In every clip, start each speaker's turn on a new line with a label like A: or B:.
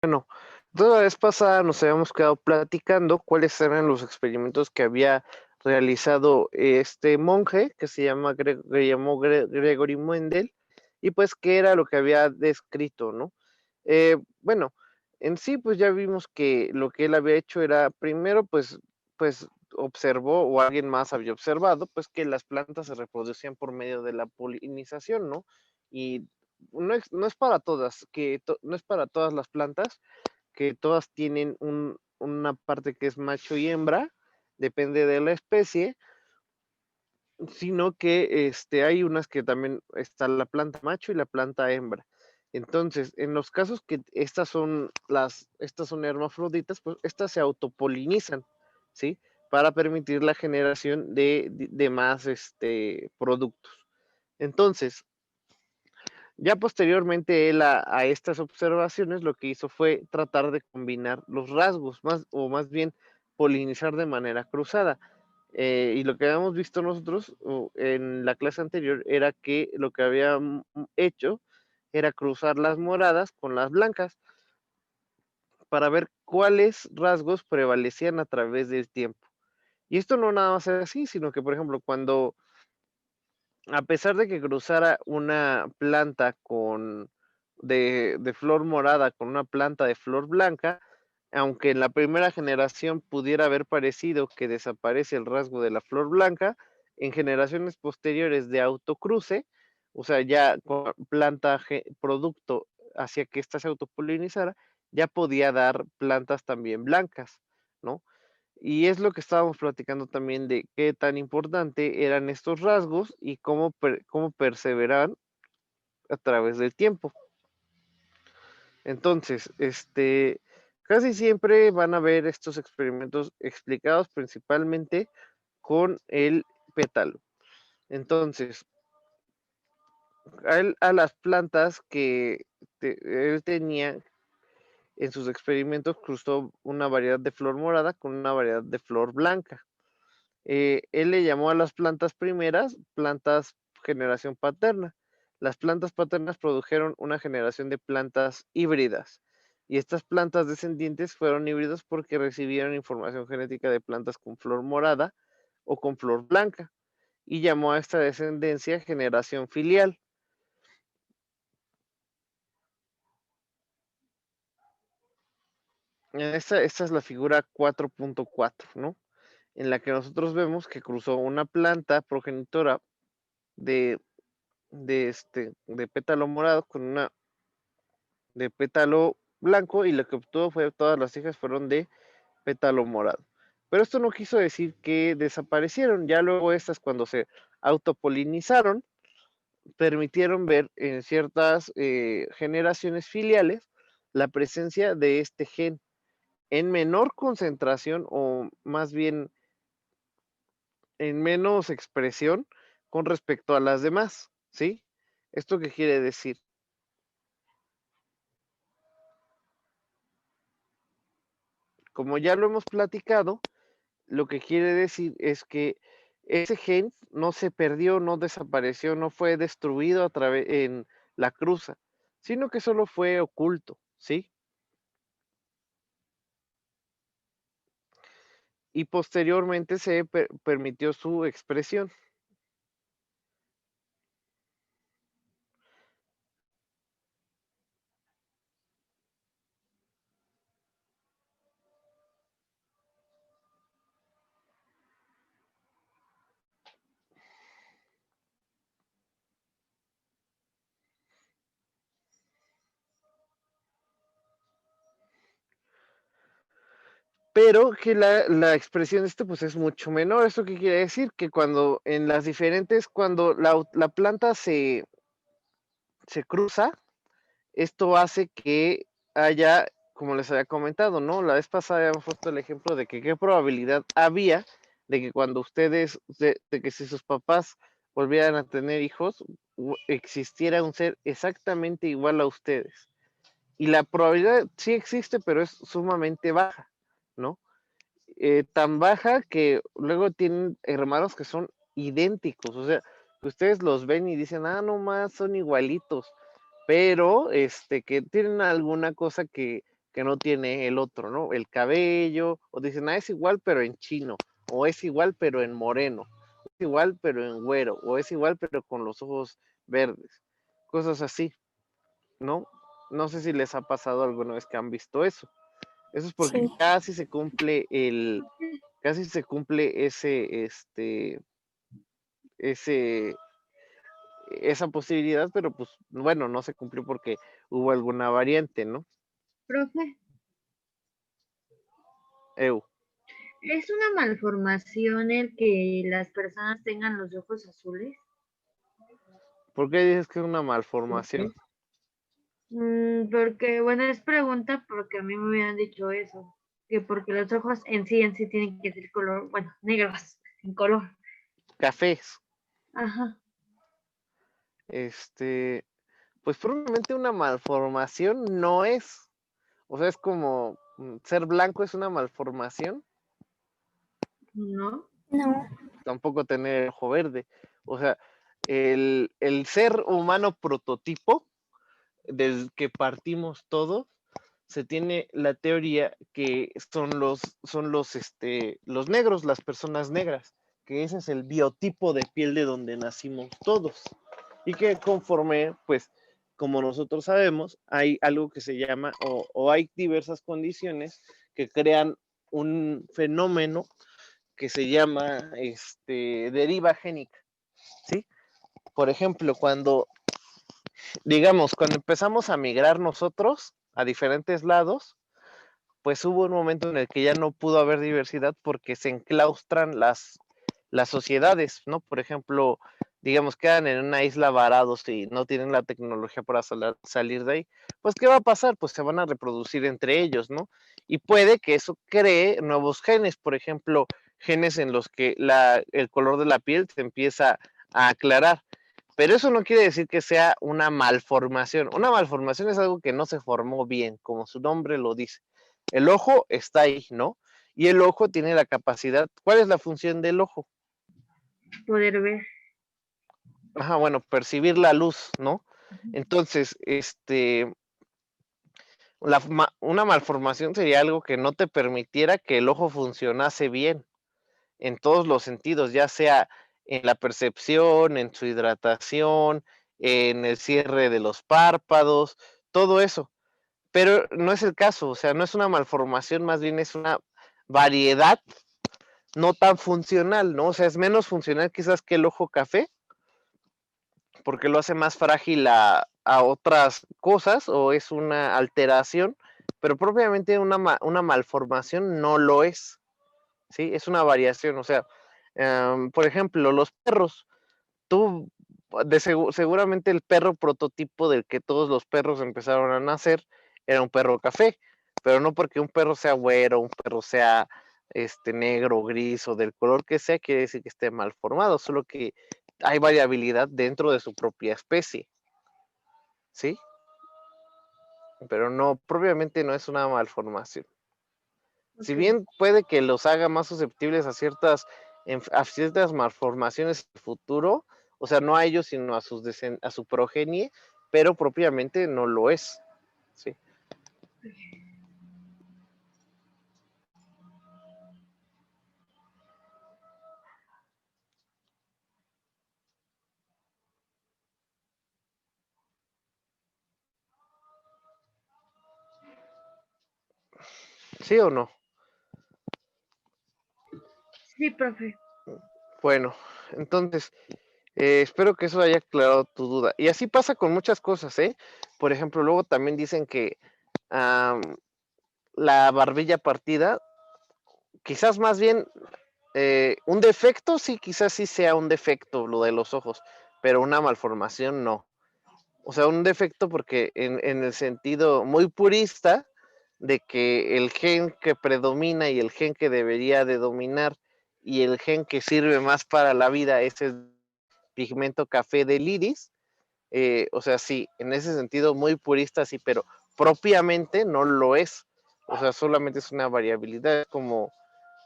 A: Bueno, toda la vez pasada nos habíamos quedado platicando cuáles eran los experimentos que había realizado este monje que se llama Gregory Mendel y pues qué era lo que había descrito, ¿no? Bueno, en sí pues ya vimos que lo que él había hecho era primero pues observó o alguien más había observado pues que las plantas se reproducían por medio de la polinización, ¿no? Y no es para todas, no es para todas las plantas, que todas tienen una parte que es macho y hembra, depende de la especie, sino que hay unas que también está la planta macho y la planta hembra. Entonces, en los casos que estas son hermafroditas, pues estas se autopolinizan, ¿sí? Para permitir la generación de más productos. Entonces, ya posteriormente él a estas observaciones lo que hizo fue tratar de combinar los rasgos, más bien polinizar de manera cruzada. Y lo que habíamos visto nosotros en la clase anterior era que lo que habían hecho era cruzar las moradas con las blancas para ver cuáles rasgos prevalecían a través del tiempo. Y esto no nada más es así, sino que, por ejemplo, a pesar de que cruzara una planta de flor morada con una planta de flor blanca, aunque en la primera generación pudiera haber parecido que desaparece el rasgo de la flor blanca, en generaciones posteriores de autocruce, o sea, ya con planta producto hacia que ésta se autopolinizara, ya podía dar plantas también blancas, ¿no? Y es lo que estábamos platicando también de qué tan importante eran estos rasgos y cómo perseveran a través del tiempo. Entonces, casi siempre van a ver estos experimentos explicados principalmente con el pétalo. Entonces, a las plantas que él tenía en sus experimentos cruzó una variedad de flor morada con una variedad de flor blanca. Él le llamó a las plantas primeras plantas generación paterna. Las plantas paternas produjeron una generación de plantas híbridas. Y estas plantas descendientes fueron híbridos porque recibieron información genética de plantas con flor morada o con flor blanca. Y llamó a esta descendencia generación filial. Esta es la figura 4.4, ¿no? En la que nosotros vemos que cruzó una planta progenitora de de pétalo morado con una de pétalo blanco y lo que obtuvo fue todas las hijas fueron de pétalo morado. Pero esto no quiso decir que desaparecieron, ya luego estas cuando se autopolinizaron permitieron ver en ciertas generaciones filiales la presencia de este gen en menor concentración o más bien en menos expresión con respecto a las demás, ¿sí? ¿Esto qué quiere decir? Como ya lo hemos platicado, lo que quiere decir es que ese gen no se perdió, no desapareció, no fue destruido a través en la cruza, sino que solo fue oculto, ¿sí? Y posteriormente se permitió su expresión. Pero que la expresión de esto pues es mucho menor. ¿Esto qué quiere decir? Que cuando la planta se cruza, esto hace que haya, como les había comentado, ¿no? La vez pasada habíamos puesto el ejemplo de que qué probabilidad había de que cuando de que si sus papás volvieran a tener hijos, existiera un ser exactamente igual a ustedes. Y la probabilidad sí existe, pero es sumamente baja, ¿no? Tan baja que luego tienen hermanos que son idénticos, o sea, ustedes los ven y dicen, ah, no más, son igualitos, pero que tienen alguna cosa que que no tiene el otro, ¿no? El cabello, o dicen, es igual pero en chino, o es igual pero en moreno, es igual pero en güero, o es igual pero con los ojos verdes, cosas así, ¿no? No sé si les ha pasado alguna vez que han visto eso. Eso es porque
B: Sí.
A: casi se cumple ese, esa posibilidad, pero pues bueno, no se cumplió porque hubo alguna variante, ¿no?
C: Profe,
A: Eu.
C: ¿es una malformación el que las personas tengan los ojos azules?
A: ¿Por qué dices que es una malformación?
C: Porque, bueno, es pregunta porque a mí me habían dicho eso, que porque los ojos en sí tienen que ser color, bueno, negros, sin color.
A: Cafés.
C: Ajá,
A: Pues probablemente una malformación no es. O sea, es como ser blanco es una malformación,
C: ¿no?
B: No.
A: tampoco tener el ojo verde. O sea, el ser humano prototipo del que partimos todos, se tiene la teoría que los negros, las personas negras, que ese es el biotipo de piel de donde nacimos todos. Y que conforme, pues, como nosotros sabemos, hay algo que se llama, o hay diversas condiciones que crean un fenómeno que se llama deriva génica, ¿sí? Por ejemplo, cuando empezamos a migrar nosotros a diferentes lados, pues hubo un momento en el que ya no pudo haber diversidad porque se enclaustran las sociedades, ¿no? Por ejemplo, digamos, quedan en una isla varados y no tienen la tecnología para salir de ahí, pues ¿qué va a pasar? Pues se van a reproducir entre ellos, ¿no? Y puede que eso cree nuevos genes, por ejemplo, genes en los que el color de la piel se empieza a aclarar. Pero eso no quiere decir que sea una malformación. Una malformación es algo que no se formó bien, como su nombre lo dice. El ojo está ahí, ¿no? Y el ojo tiene la capacidad. ¿Cuál es la función del ojo?
C: Poder ver.
A: Ajá, bueno, percibir la luz, ¿no? Entonces, una malformación sería algo que no te permitiera que el ojo funcionase bien en todos los sentidos, ya sea en la percepción, en su hidratación, en el cierre de los párpados, todo eso. Pero no es el caso, o sea, no es una malformación, más bien es una variedad no tan funcional, ¿no? O sea, es menos funcional quizás que el ojo café, porque lo hace más frágil a otras cosas o es una alteración, pero propiamente una malformación no lo es, ¿sí? Es una variación, o sea, por ejemplo, los perros, tú, seguramente el perro prototipo del que todos los perros empezaron a nacer era un perro café, pero no porque un perro sea güero, un perro sea negro, gris o del color que sea, quiere decir que esté mal formado, solo que hay variabilidad dentro de su propia especie, ¿sí? Pero no, propiamente no es una malformación. Si
C: Ok.
A: bien puede que los haga más susceptibles a ciertas malformaciones en el futuro, o sea, no a ellos, sino a su progenie, pero propiamente no lo es. ¿Sí? ¿Sí o no?
C: Sí, profe.
A: Bueno, entonces, espero que eso haya aclarado tu duda. Y así pasa con muchas cosas, ¿eh? Por ejemplo, luego también dicen que am, la barbilla partida, quizás más bien un defecto, sí, quizás sí sea un defecto lo de los ojos, pero una malformación no. O sea, un defecto porque en el sentido muy purista de que el gen que predomina y el gen que debería de dominar y el gen que sirve más para la vida es el pigmento café del iris. O sea, sí, en ese sentido muy purista, sí, pero propiamente no lo es. O sea, solamente es una variabilidad, como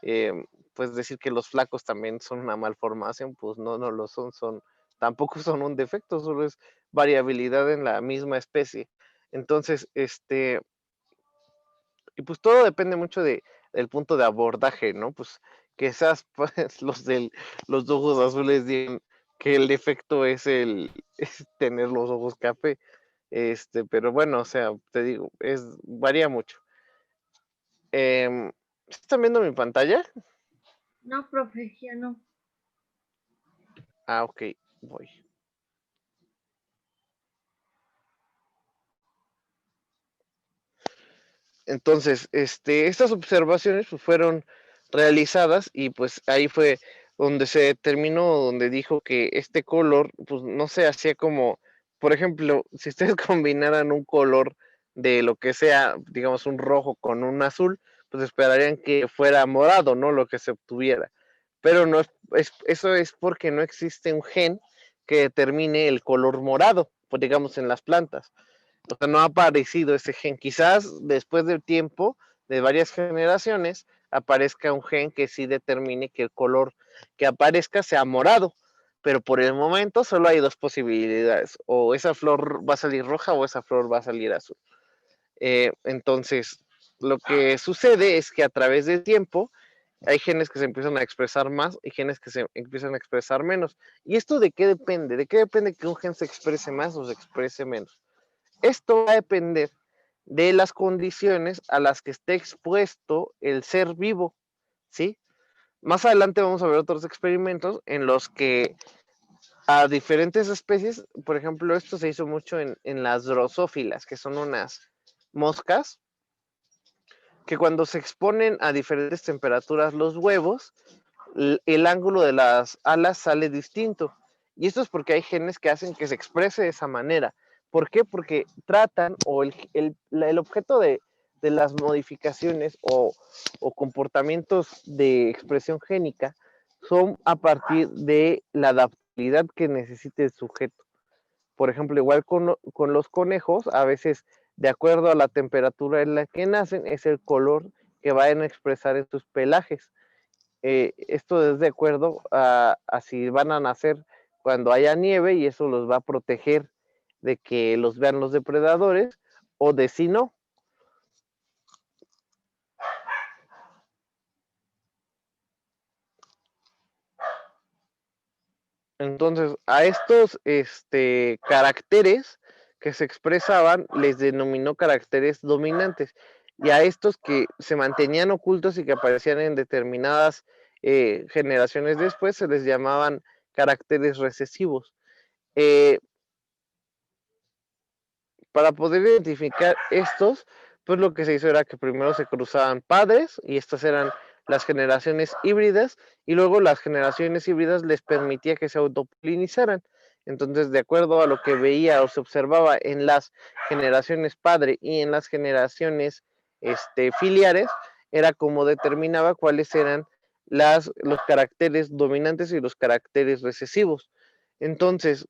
A: eh, pues decir que los flacos también son una malformación, pues no, no lo tampoco son un defecto, solo es variabilidad en la misma especie. Entonces, Y pues todo depende mucho del punto de abordaje, ¿no? Pues quizás pues, los ojos azules digan que el defecto es es tener los ojos café. Pero bueno, o sea, te digo, varía mucho. ¿Están viendo mi pantalla?
C: No, profe, ya no.
A: Ah, ok, voy. Entonces, estas observaciones pues, fueron realizadas y pues ahí fue donde se determinó, donde dijo que este color, pues no se hacía como, por ejemplo, si ustedes combinaran un color de lo que sea, digamos un rojo con un azul, pues esperarían que fuera morado, ¿no? Lo que se obtuviera. Pero no eso es porque no existe un gen que determine el color morado, pues digamos en las plantas. O sea, no ha aparecido ese gen. Quizás después del tiempo, de varias generaciones, aparezca un gen que sí determine que el color que aparezca sea morado. Pero por el momento solo hay dos posibilidades. O esa flor va a salir roja o esa flor va a salir azul. Entonces, lo que sucede es que a través del tiempo hay genes que se empiezan a expresar más y genes que se empiezan a expresar menos. ¿Y esto de qué depende? ¿De qué depende que un gen se exprese más o se exprese menos? Esto va a depender de las condiciones a las que esté expuesto el ser vivo, ¿sí? Más adelante vamos a ver otros experimentos en los que a diferentes especies, por ejemplo, esto se hizo mucho en las drosófilas, que son unas moscas, que cuando se exponen a diferentes temperaturas los huevos, el ángulo de las alas sale distinto. Y esto es porque hay genes que hacen que se exprese de esa manera. ¿Por qué? Porque tratan, o el objeto de las modificaciones o comportamientos de expresión génica son a partir de la adaptabilidad que necesite el sujeto. Por ejemplo, igual con los conejos, a veces de acuerdo a la temperatura en la que nacen, es el color que van a expresar en sus pelajes. Esto es de acuerdo a si van a nacer cuando haya nieve y eso los va a proteger de que los vean los depredadores o de si no. Entonces, a estos caracteres que se expresaban les denominó caracteres dominantes y a estos que se mantenían ocultos y que aparecían en determinadas generaciones después se les llamaban caracteres recesivos. Eh, para poder identificar estos, pues lo que se hizo era que primero se cruzaban padres y estas eran las generaciones híbridas y luego las generaciones híbridas les permitía que se autopolinizaran. Entonces, de acuerdo a lo que veía o se observaba en las generaciones padre y en las generaciones filiares, era como determinaba cuáles eran los caracteres dominantes y los caracteres recesivos. Entonces,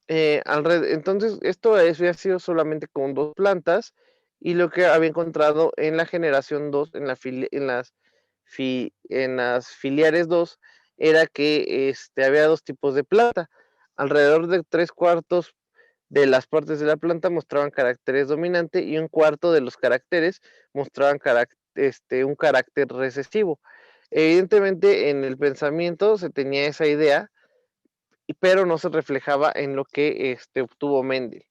A: entonces, esto había sido solamente con dos plantas y lo que había encontrado en la generación 2 en las filiares 2 era que había dos tipos de planta. Alrededor de tres cuartos de las partes de la planta mostraban caracteres dominante y un cuarto de los caracteres mostraban un carácter recesivo. Evidentemente, en el pensamiento se tenía esa idea pero no se reflejaba en lo que obtuvo Mendel.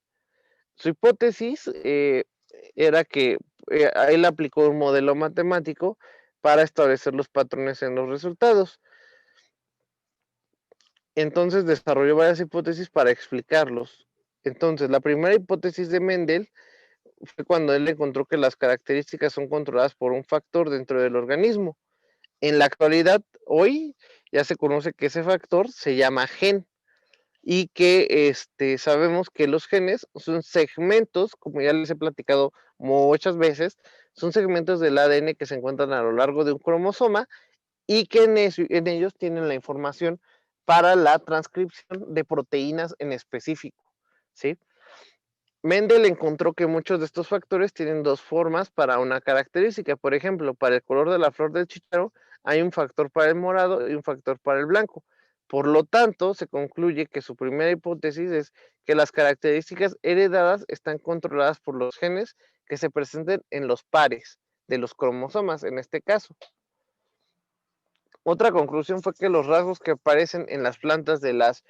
A: Su hipótesis era que él aplicó un modelo matemático para establecer los patrones en los resultados. Entonces desarrolló varias hipótesis para explicarlos. Entonces, la primera hipótesis de Mendel fue cuando él encontró que las características son controladas por un factor dentro del organismo. En la actualidad, hoy ya se conoce que ese factor se llama gen y que sabemos que los genes son segmentos, como ya les he platicado muchas veces, son segmentos del ADN que se encuentran a lo largo de un cromosoma y que en ellos tienen la información para la transcripción de proteínas en específico, ¿sí? Mendel encontró que muchos de estos factores tienen dos formas para una característica. Por ejemplo, para el color de la flor del chícharo hay un factor para el morado y un factor para el blanco. Por lo tanto, se concluye que su primera hipótesis es que las características heredadas están controladas por los genes que se presenten en los pares de los cromosomas en este caso. Otra conclusión fue que los rasgos que aparecen en las plantas de las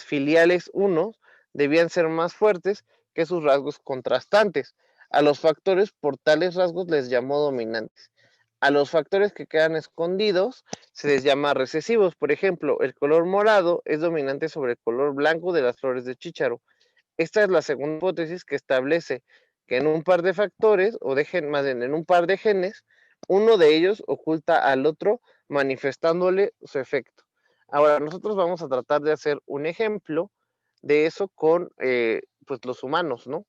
A: filiales 1 debían ser más fuertes que sus rasgos contrastantes. A los factores por tales rasgos les llamó dominantes. A los factores que quedan escondidos se les llama recesivos. Por ejemplo, el color morado es dominante sobre el color blanco de las flores de chícharo. Esta es la segunda hipótesis que establece que en un par de factores, o más bien en un par de genes, uno de ellos oculta al otro, manifestándole su efecto. Ahora, nosotros vamos a tratar de hacer un ejemplo de eso con pues los humanos, ¿no?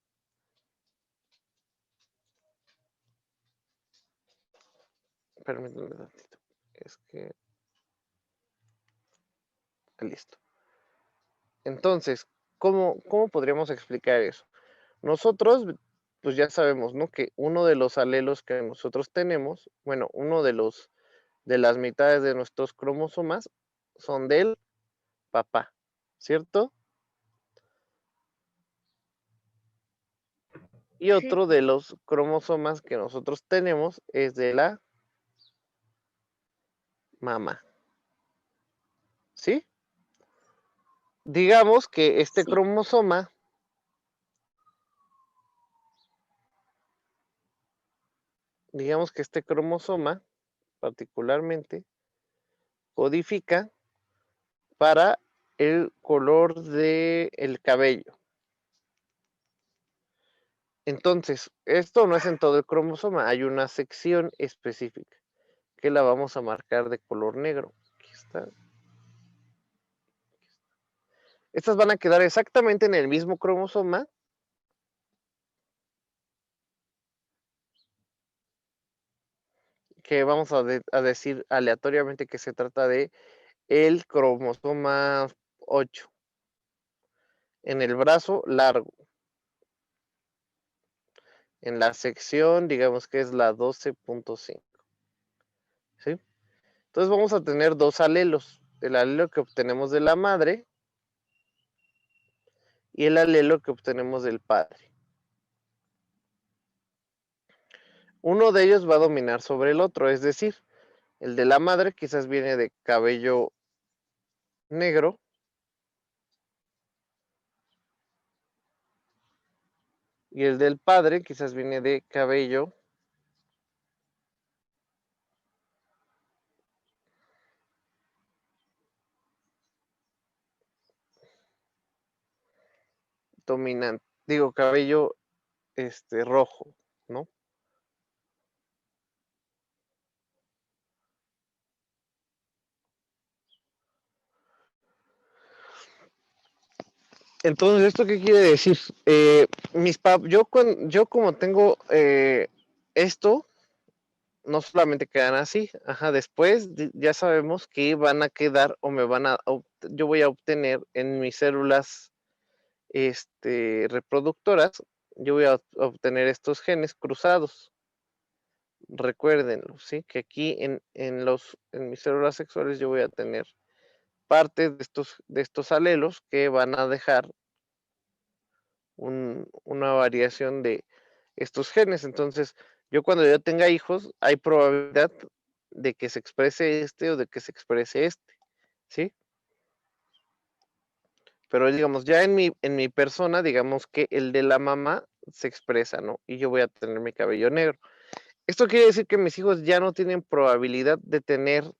A: Permítanme un tantito. Es que... Listo. Entonces, ¿cómo podríamos explicar eso? Nosotros, pues ya sabemos, ¿no? Que uno de los alelos que nosotros tenemos, bueno, uno de las mitades de nuestros cromosomas son del papá, ¿cierto? Y
C: Sí,
A: otro de los cromosomas que nosotros tenemos es de la mamá, ¿sí? Digamos que este
C: sí,
A: cromosoma particularmente codifica para el color del cabello. Entonces, esto no es en todo el cromosoma, hay una sección específica que la vamos a marcar de color negro. Aquí está. Estas van a quedar exactamente en el mismo cromosoma que vamos a decir aleatoriamente que se trata de el cromosoma 8 en el brazo largo. En la sección, digamos que es la 12.5. ¿Sí? Entonces vamos a tener dos alelos. El alelo que obtenemos de la madre y el alelo que obtenemos del padre. Uno de ellos va a dominar sobre el otro, es decir, el de la madre quizás viene de cabello negro y el del padre quizás viene de cabello dominante, digo cabello rojo, ¿no? Entonces, ¿esto qué quiere decir? Yo como tengo esto, no solamente quedan así, ajá, después ya sabemos que van a quedar o yo voy a obtener en mis células reproductoras, yo voy a obtener estos genes cruzados. Recuérdenlo, ¿sí? Que aquí en mis células sexuales yo voy a tener parte de estos alelos que van a dejar una variación de estos genes. Entonces, yo cuando yo tenga hijos, hay probabilidad de que se exprese este o de que se exprese este, ¿sí? Pero digamos, ya en mi persona, digamos que el de la mamá se expresa, ¿no? Y yo voy a tener mi cabello negro. Esto quiere decir que mis hijos ya no tienen probabilidad de tener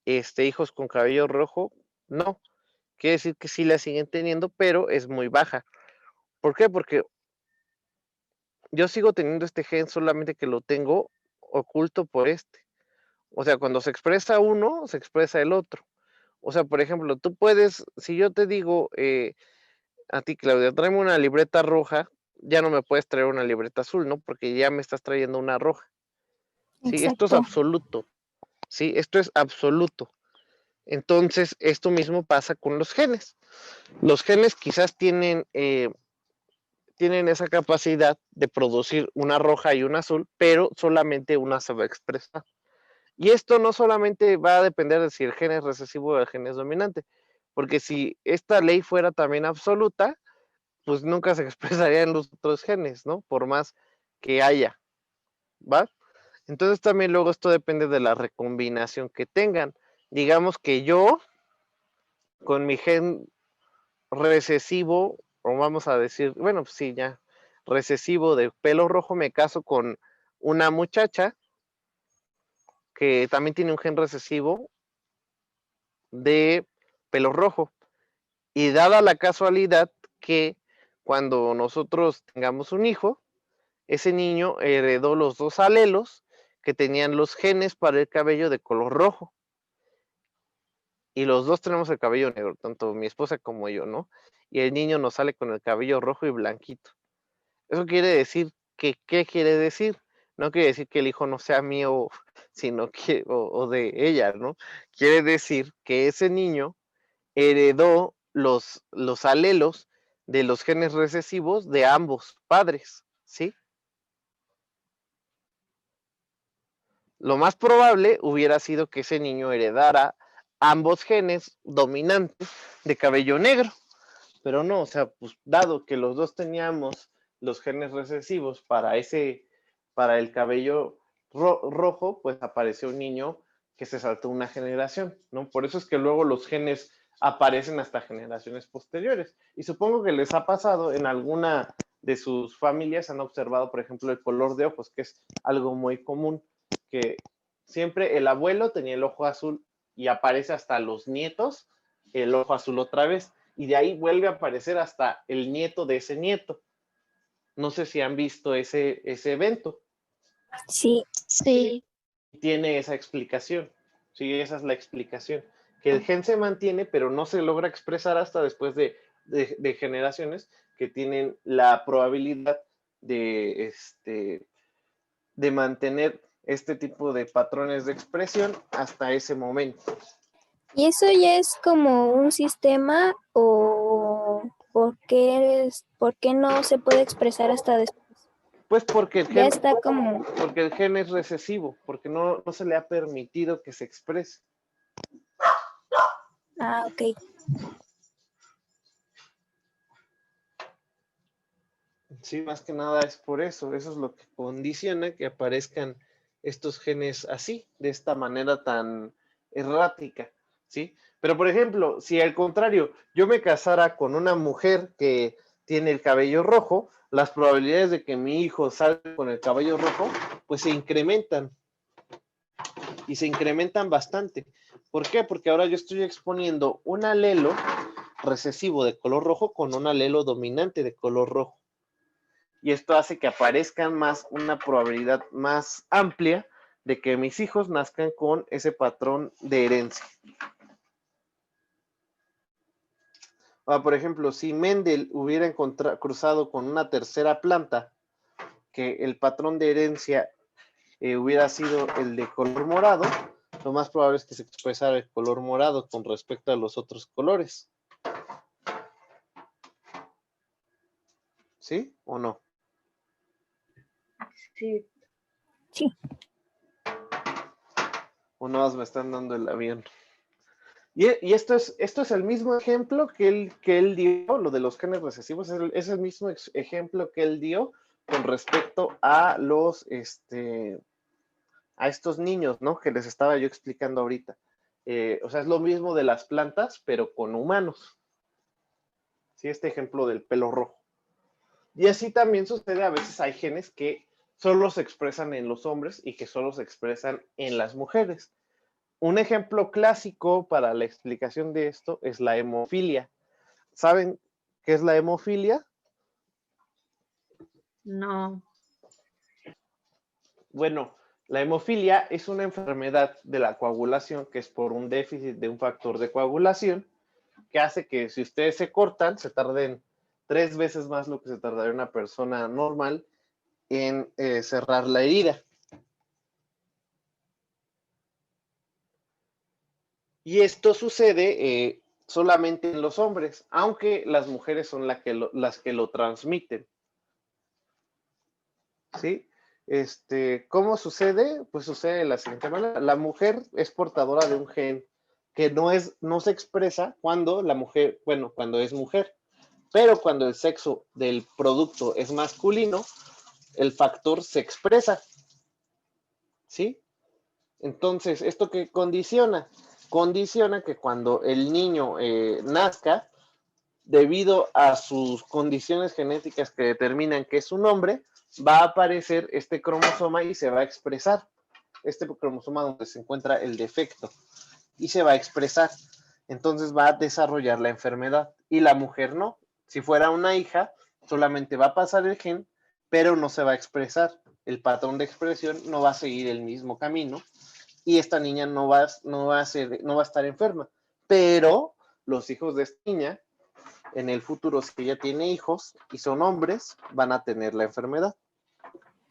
A: hijos con cabello rojo. No, quiere decir que sí la siguen teniendo, pero es muy baja. ¿Por qué? Porque yo sigo teniendo este gen, solamente que lo tengo oculto por este. O sea, cuando se expresa uno, se expresa el otro. O sea, por ejemplo, tú puedes, si yo te digo a ti, Claudia, tráeme una libreta roja, ya no me puedes traer una libreta azul, ¿no? Porque ya me estás trayendo una roja. Sí, esto es
B: Exacto.
A: absoluto. Sí, esto es absoluto. Entonces, esto mismo pasa con los genes. Los genes quizás tienen esa capacidad de producir una roja y una azul, pero solamente una se va a expresar. Y esto no solamente va a depender de si el gen es recesivo o el gen es dominante, porque si esta ley fuera también absoluta, pues nunca se expresarían los otros genes, ¿no? Por más que haya, ¿va? Entonces también luego esto depende de la recombinación que tengan. Digamos que yo, con mi gen recesivo, o vamos a decir, bueno, pues sí, ya, recesivo de pelo rojo, me caso con una muchacha que también tiene un gen recesivo de pelo rojo. Y dada la casualidad que cuando nosotros tengamos un hijo, ese niño heredó los dos alelos que tenían los genes para el cabello de color rojo. Y los dos tenemos el cabello negro, tanto mi esposa como yo, ¿no? Y el niño nos sale con el cabello rojo y blanquito. Eso quiere decir que, ¿qué quiere decir? No quiere decir que el hijo no sea mío, sino que, o de ella, ¿no? Quiere decir que ese niño heredó los alelos de los genes recesivos de ambos padres, ¿sí? Lo más probable hubiera sido que ese niño heredara ambos genes dominantes de cabello negro, pero no, o sea, pues dado que los dos teníamos los genes recesivos para el cabello rojo, pues apareció un niño que se saltó una generación, ¿no? Por eso es que luego los genes aparecen hasta generaciones posteriores. Y supongo que les ha pasado en alguna de sus familias, han observado, por ejemplo, el color de ojos, que es algo muy común, que siempre el abuelo tenía el ojo azul y aparece hasta los nietos el ojo azul otra vez y de ahí vuelve a aparecer hasta el nieto de ese nieto. No sé si han visto ese evento.
B: Sí.
D: Sí.
A: Tiene esa explicación. Sí, esa es la explicación. Que el gen se mantiene, pero no se logra expresar hasta después de generaciones que tienen la probabilidad de mantener este tipo de patrones de expresión hasta ese momento.
B: ¿Y eso ya es como un sistema o por qué no se puede expresar hasta después?
A: Pues porque el
B: Ya
A: gen,
B: está como...
A: porque el gen es recesivo, porque no se le ha permitido que se exprese.
B: Ah, ok.
A: Sí, más que nada es por eso. Eso es lo que condiciona que aparezcan estos genes así, de esta manera tan errática, ¿sí? Pero, por ejemplo, si al contrario, yo me casara con una mujer que tiene el cabello rojo, las probabilidades de que mi hijo salga con el cabello rojo, pues se incrementan. Y se incrementan bastante. ¿Por qué? Porque ahora yo estoy exponiendo un alelo recesivo de color rojo con un alelo dominante de color rojo. Y esto hace que aparezcan más, una probabilidad más amplia de que mis hijos nazcan con ese patrón de herencia. Ahora, por ejemplo, si Mendel hubiera cruzado con una tercera planta, que el patrón de herencia hubiera sido el de color morado, lo más probable es que se expresara el color morado con respecto a los otros colores. ¿Sí o no?
C: Sí.
B: Sí.
A: O no más me están dando el avión. Y esto es el mismo ejemplo que él dio, lo de los genes recesivos, es el mismo ejemplo que él dio con respecto a a estos niños, ¿no? Que les estaba yo explicando ahorita. O sea, es lo mismo de las plantas, pero con humanos. ¿Sí? Este ejemplo del pelo rojo. Y así también sucede, a veces hay genes que solo se expresan en los hombres y que solo se expresan en las mujeres. Un ejemplo clásico para la explicación de esto es la hemofilia. ¿Saben qué es la hemofilia?
C: No.
A: Bueno, la hemofilia es una enfermedad de la coagulación que es por un déficit de un factor de coagulación que hace que si ustedes se cortan, se tarden 3 veces más lo que se tardaría una persona normal en cerrar la herida. Y esto sucede solamente en los hombres, aunque las mujeres son las que lo transmiten. ¿Sí? ¿Cómo sucede? Pues sucede de la siguiente manera. La mujer es portadora de un gen que no se expresa cuando cuando es mujer, pero cuando el sexo del producto es masculino, el factor se expresa, ¿sí? Entonces, ¿esto qué condiciona? Condiciona que cuando el niño nazca, debido a sus condiciones genéticas que determinan que es un hombre, va a aparecer este cromosoma y se va a expresar. Este cromosoma donde se encuentra el defecto y se va a expresar. Entonces va a desarrollar la enfermedad y la mujer no. Si fuera una hija, solamente va a pasar el gen, pero no se va a expresar. El patrón de expresión no va a seguir el mismo camino y esta niña no va a estar enferma. Pero los hijos de esta niña, en el futuro, si ella tiene hijos y son hombres, van a tener la enfermedad.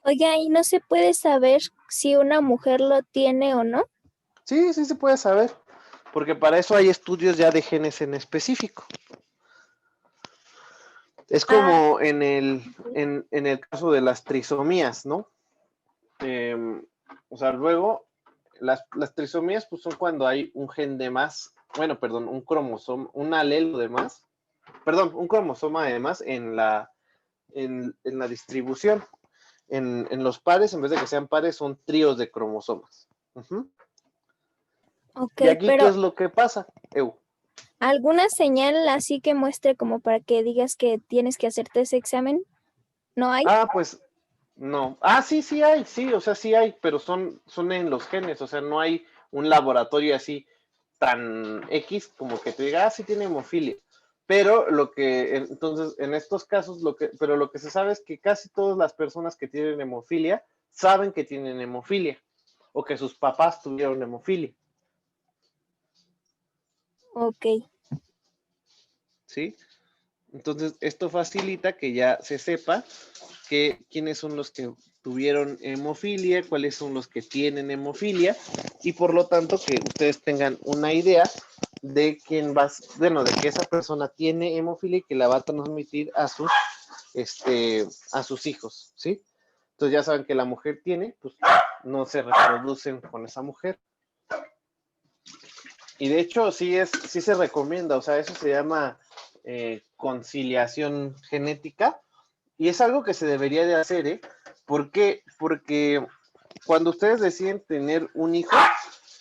B: Oiga, ¿y no se puede saber si una mujer lo tiene o no?
A: Sí, sí se puede saber, porque para eso hay estudios ya de genes en específico. Es
B: Ah,
A: como en el caso de las trisomías, ¿no? O sea, luego, las trisomías pues son cuando hay un gen de más, bueno, perdón, un cromosoma, un alelo de más, perdón, un cromosoma de más en la distribución. En los pares, en vez de que sean pares, son tríos de cromosomas. Ujú.
B: ok,
A: Y aquí, ¿qué
B: pero
A: es lo que pasa?
B: ¿alguna señal así que muestre como para que digas que tienes que hacerte ese examen? ¿No hay?
A: Pues no. Sí, sí hay, sí, o sea, sí hay, pero son en los genes, o sea, no hay un laboratorio así tan X como que te diga, sí tiene hemofilia. Pero entonces, en estos casos, pero lo que se sabe es que casi todas las personas que tienen hemofilia saben que tienen hemofilia o que sus papás tuvieron hemofilia,
B: Ok,
A: ¿sí? Entonces, esto facilita que ya se sepa quiénes son los que tuvieron hemofilia, cuáles son los que tienen hemofilia, y por lo tanto que ustedes tengan una idea de de que esa persona tiene hemofilia y que la va a transmitir a sus hijos, ¿sí? Entonces ya saben que la mujer tiene, pues no se reproducen con esa mujer. Y de hecho sí se recomienda, o sea, eso se llama conciliación genética y es algo que se debería de hacer, ¿eh? ¿Por qué? Porque cuando ustedes deciden tener un hijo,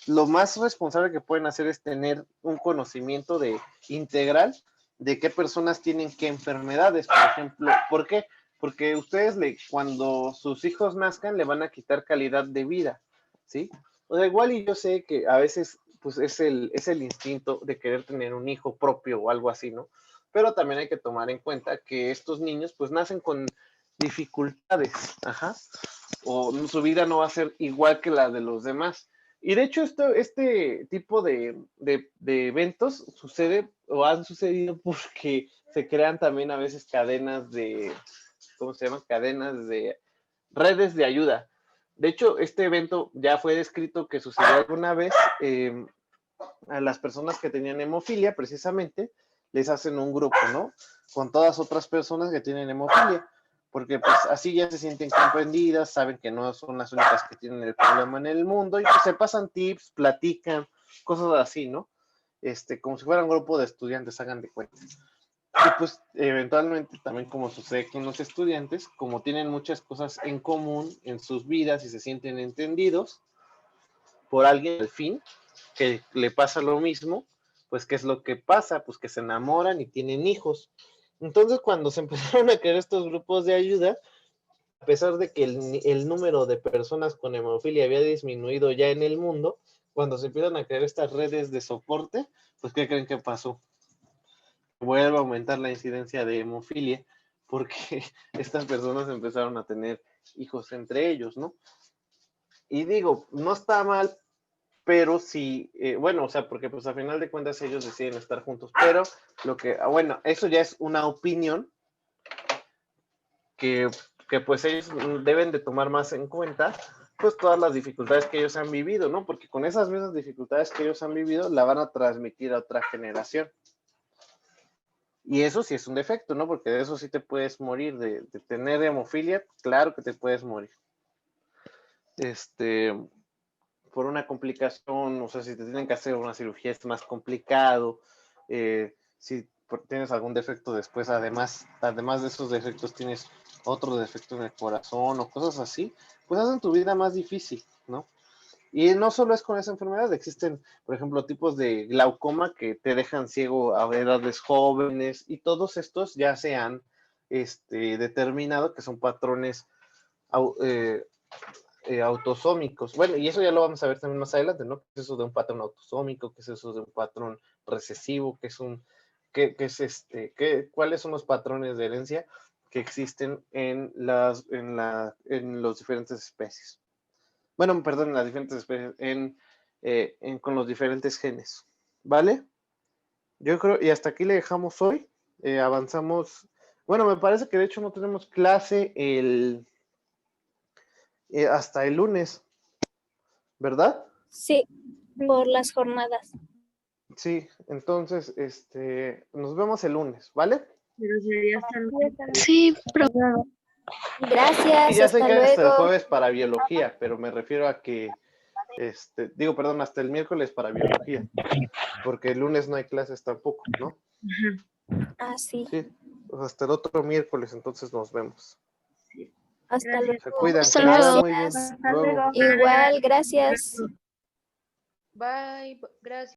A: lo más responsable que pueden hacer es tener un conocimiento integral de qué personas tienen qué enfermedades, por ejemplo. ¿Por qué? Porque cuando sus hijos nazcan, le van a quitar calidad de vida, ¿sí? O sea, igual y yo sé que a veces pues es el instinto de querer tener un hijo propio o algo así, ¿no? Pero también hay que tomar en cuenta que estos niños pues nacen con dificultades, ajá, o su vida no va a ser igual que la de los demás. Y de hecho, este tipo de eventos sucede o han sucedido porque se crean también a veces ¿cómo se llama? Cadenas de redes de ayuda. De hecho, este evento ya fue descrito que sucedió alguna vez a las personas que tenían hemofilia, precisamente, les hacen un grupo, ¿no? Con todas otras personas que tienen hemofilia, porque pues así ya se sienten comprendidas, saben que no son las únicas que tienen el problema en el mundo y pues se pasan tips, platican, cosas así, ¿no? Como si fuera un grupo de estudiantes, hagan de cuenta. Y pues eventualmente también como sucede con los estudiantes, como tienen muchas cosas en común en sus vidas y se sienten entendidos por alguien al fin, que le pasa lo mismo, pues ¿qué es lo que pasa? Pues que se enamoran y tienen hijos. Entonces cuando se empezaron a crear estos grupos de ayuda, a pesar de que el número de personas con hemofilia había disminuido ya en el mundo, cuando se empiezan a crear estas redes de soporte, pues ¿qué creen que pasó? Vuelve a aumentar la incidencia de hemofilia porque estas personas empezaron a tener hijos entre ellos, ¿no? Y digo, no está mal, pero sí, bueno, o sea, porque pues a final de cuentas ellos deciden estar juntos, pero bueno, eso ya es una opinión que, que pues ellos deben de tomar más en cuenta, pues todas las dificultades que ellos han vivido, ¿no? Porque con esas mismas dificultades que ellos han vivido, la van a transmitir a otra generación. Y eso sí es un defecto, ¿no? Porque de eso sí te puedes morir, de tener hemofilia, claro que te puedes morir. Por una complicación, o sea, si te tienen que hacer una cirugía es más complicado, si tienes algún defecto después, además de esos defectos tienes otro defecto en el corazón o cosas así, pues hacen tu vida más difícil, ¿no? Y no solo es con esa enfermedad, existen, por ejemplo, tipos de glaucoma que te dejan ciego a edades jóvenes y todos estos ya se han determinado que son patrones autosómicos. Bueno, y eso ya lo vamos a ver también más adelante, ¿no? ¿Qué es eso de un patrón autosómico? ¿Qué es eso de un patrón recesivo? ¿Cuáles son los patrones de herencia que existen en los diferentes especies? Bueno, perdón, en las diferentes especies, con los diferentes genes, ¿vale? Yo creo, y hasta aquí le dejamos hoy, avanzamos, bueno, me parece que de hecho no tenemos clase hasta el lunes, ¿verdad?
B: Sí, por las jornadas.
A: Sí, entonces, nos vemos el lunes, ¿vale?
C: Pero sería hasta el
D: Sí, profe.
A: Y
B: Gracias,
A: ya sé
B: hasta
A: que hasta el
B: luego.
A: jueves para biología, pero me refiero a que, perdón, hasta el miércoles para biología, porque el lunes no hay clases tampoco, ¿no?
B: Ah, sí.
A: Sí, pues hasta el otro miércoles, entonces nos vemos.
B: Hasta
C: Gracias.
A: Se
B: luego.
A: cuidan,
D: Hasta
A: que les vaya
D: luego.
A: muy bien.
E: Hasta
A: Luego.
E: luego.
B: Igual, gracias.
E: Bye. Gracias.